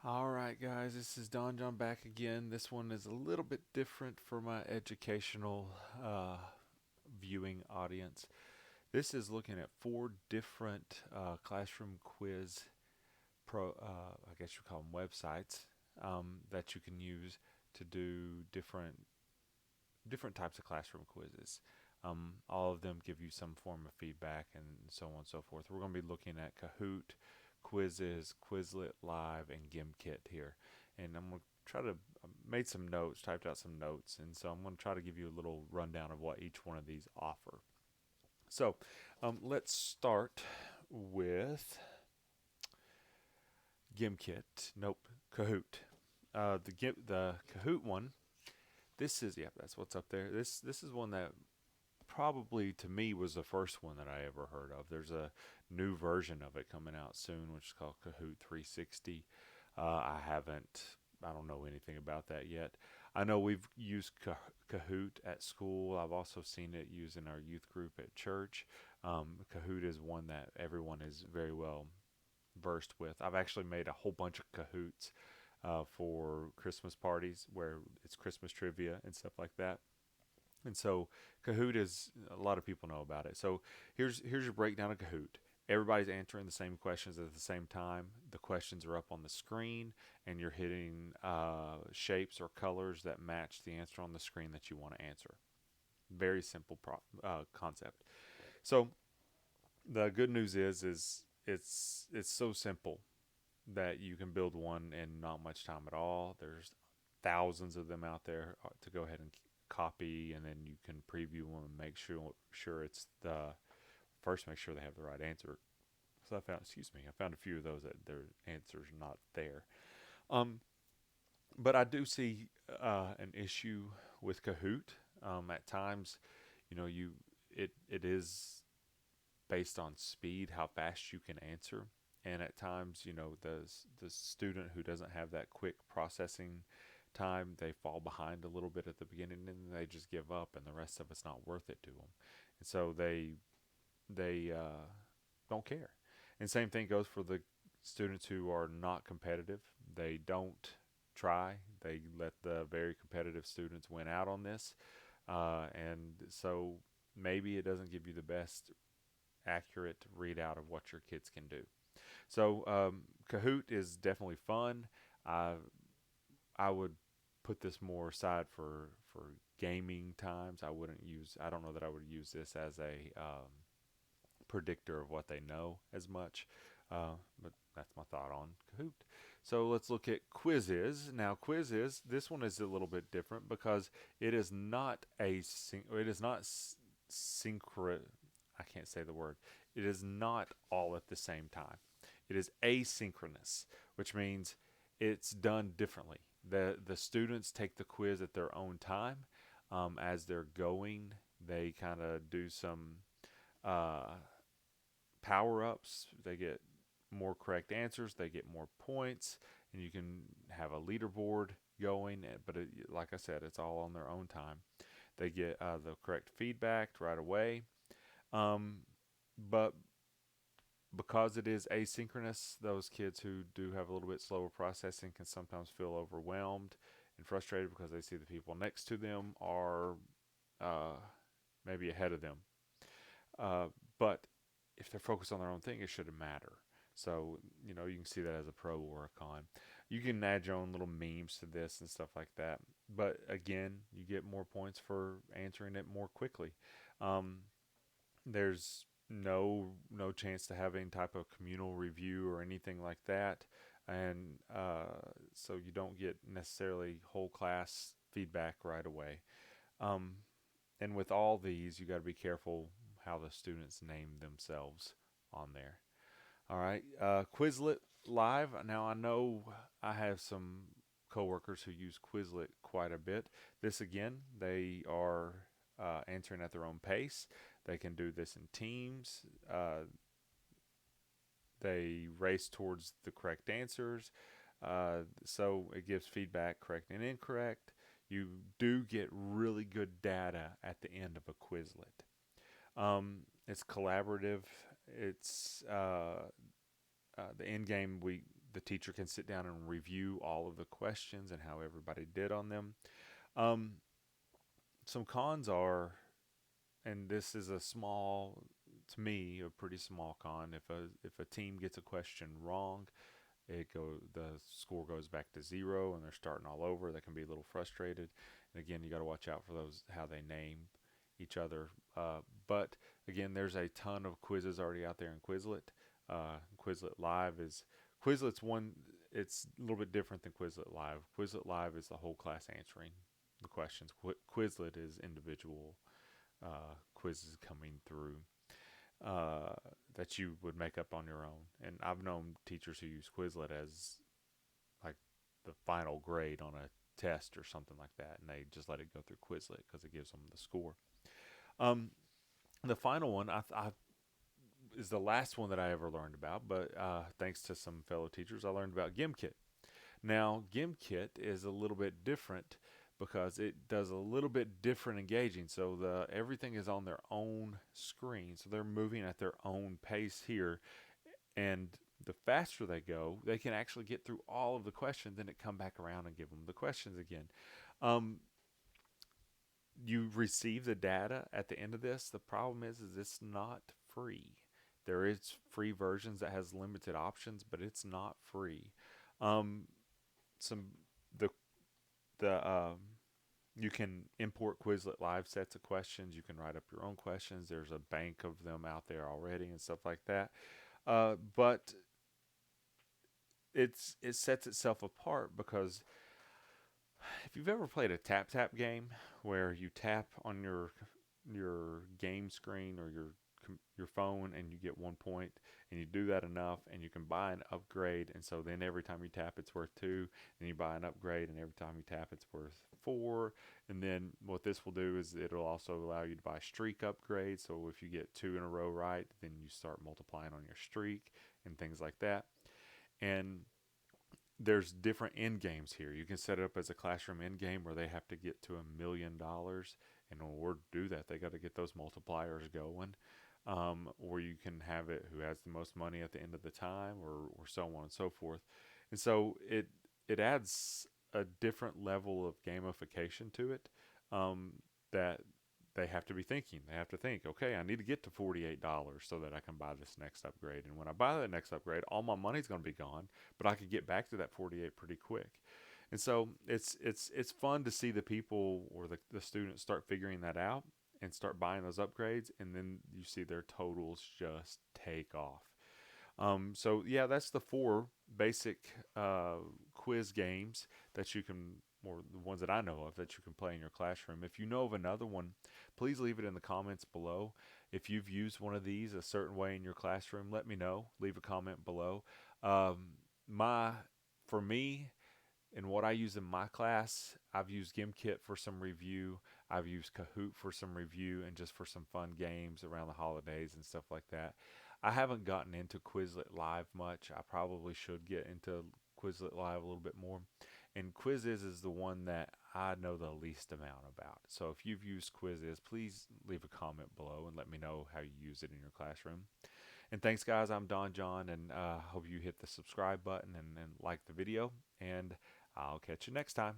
All right, guys, this is Don John back again. This one is a little bit different for my educational uh, viewing audience. This is looking at four different classroom quiz I guess you call them websites that you can use to do different types of classroom quizzes. All of them give you some form of feedback and so on and so forth. We're going to be looking at Kahoot, Quizizz, Quizlet Live, and GimKit here. And I'm going to try to made some notes, typed out some notes, and so I'm going to try to give you a little rundown of what each one of these offer. So let's start with GimKit. Nope, Kahoot. The Kahoot one. This is that's what's up there. This is one that probably to me was the first one that I ever heard of. There's a new version of it coming out soon, which is called Kahoot 360. I don't know anything about that yet. I know we've used Kahoot at school. I've also seen it used in our youth group at church. Kahoot is one that everyone is very well versed with. I've actually made a whole bunch of Kahoots for Christmas parties where it's Christmas trivia and stuff like that. And so Kahoot is a lot of people know about it. So here's your breakdown of Kahoot. Everybody's answering the same questions at the same time. The questions are up on the screen, and you're hitting shapes or colors that match the answer on the screen that you want to answer. Very simple concept. So the good news is it's so simple that you can build one in not much time at all. There's thousands of them out there to go ahead and copy, and then you can preview them and make sure it's the first. Make sure they have the right answer. So I found a few of those that their answers not there. Um, but I do see an issue with Kahoot. At times, you it is based on speed, how fast you can answer. And at times, the student who doesn't have that quick processing time, they fall behind a little bit at the beginning, and they just give up, and the rest of it's not worth it to them. And so they don't care. And same thing goes for the students who are not competitive. They don't try. They let the very competitive students win out on this, and so maybe it doesn't give you the best accurate readout of what your kids can do. So Kahoot is definitely fun. I I would put this more aside for gaming times. I don't know that I would use this as a predictor of what they know as much. But that's my thought on Kahoot. So let's look at Quizizz. Now Quizizz, this one is a little bit different because it is not it is not synchro. I can't say the word. It is not all at the same time. It is asynchronous, which means it's done differently. The students take the quiz at their own time. As they're going, they kind of do some uh, power ups. They get more correct answers. They get more points, and you can have a leaderboard going. But like I said, it's all on their own time. They get the correct feedback right away. Um, but because it is asynchronous, those kids who do have a little bit slower processing can sometimes feel overwhelmed and frustrated because they see the people next to them are uh, maybe ahead of them. Uh, but if they're focused on their own thing, it shouldn't matter. So, you can see that as a pro or a con. You can add your own little memes to this and stuff like that. But again, you get more points for answering it more quickly. Um, there's no chance to have any type of communal review or anything like that, and so you don't get necessarily whole class feedback right away. Um, and with all these, you got to be careful how the students name themselves on there. All right, Quizlet Live. Now I know I have some coworkers who use Quizlet quite a bit. This again, they are answering at their own pace. They can do this in teams. They race towards the correct answers. So it gives feedback, correct and incorrect. You do get really good data at the end of a Quizlet. It's collaborative. It's the end game. the teacher can sit down and review all of the questions and how everybody did on them. Um, some cons are, and this is a small, to me, a pretty small con. If a team gets a question wrong, the score goes back to zero and they're starting all over. They can be a little frustrated. And again, you got to watch out for those how they name each other. But again, there's a ton of quizzes already out there in Quizlet. Quizlet Live is Quizlet's one. It's a little bit different than Quizlet Live. Quizlet Live is the whole class answering the questions. Quizlet is individual quizzes coming through uh, that you would make up on your own. And I've known teachers who use Quizlet as like the final grade on a test or something like that, and they just let it go through Quizlet because it gives them the score. Um, the final one is the last one that I ever learned about, but thanks to some fellow teachers, I learned about GimKit. Now, GimKit is a little bit different because it does a little bit different engaging. So everything is on their own screen, so they're moving at their own pace here, and the faster they go, they can actually get through all of the questions, and it come back around and give them the questions again. Um, you receive the data at the end of this. The problem is it's not free. There is free versions that has limited options, but it's not free. Um, some the the You can import Quizlet Live sets of questions. You can write up your own questions. There's a bank of them out there already and stuff like that. But it sets itself apart because if you've ever played a tap tap game where you tap on your game screen or your phone and you get 1 point, and you do that enough and you can buy an upgrade, and so then every time you tap it's worth 2, then you buy an upgrade and every time you tap it's worth 4, and then what this will do is it'll also allow you to buy streak upgrades. So if you get 2 in a row right, then you start multiplying on your streak and things like that. And there's different end games here. You can set it up as a classroom end game where they have to get to $1 million, and in order to do that, they got to get those multipliers going. Or you can have it who has the most money at the end of the time, or so on and so forth. And so it adds a different level of gamification to it, that they have to be thinking. They have to think, okay, I need to get to $48 so that I can buy this next upgrade. And when I buy that next upgrade, all my money's going to be gone, but I could get back to that 48 pretty quick. And so it's fun to see the people or the students start figuring that out and start buying those upgrades, and then you see their totals just take off. So yeah, that's the 4 basic quiz games that you can, or the ones that I know of, that you can play in your classroom. If you know of another one, please leave it in the comments below. If you've used one of these a certain way in your classroom, let me know. Leave a comment below. My For me, and what I use in my class, I've used GimKit for some review. I've used Kahoot for some review and just for some fun games around the holidays and stuff like that. I haven't gotten into Quizlet Live much. I probably should get into Quizlet Live a little bit more. And Quizizz is the one that I know the least amount about. So if you've used Quizizz, please leave a comment below and let me know how you use it in your classroom. And thanks, guys. I'm Don John, and hope you hit the subscribe button and like the video. And I'll catch you next time.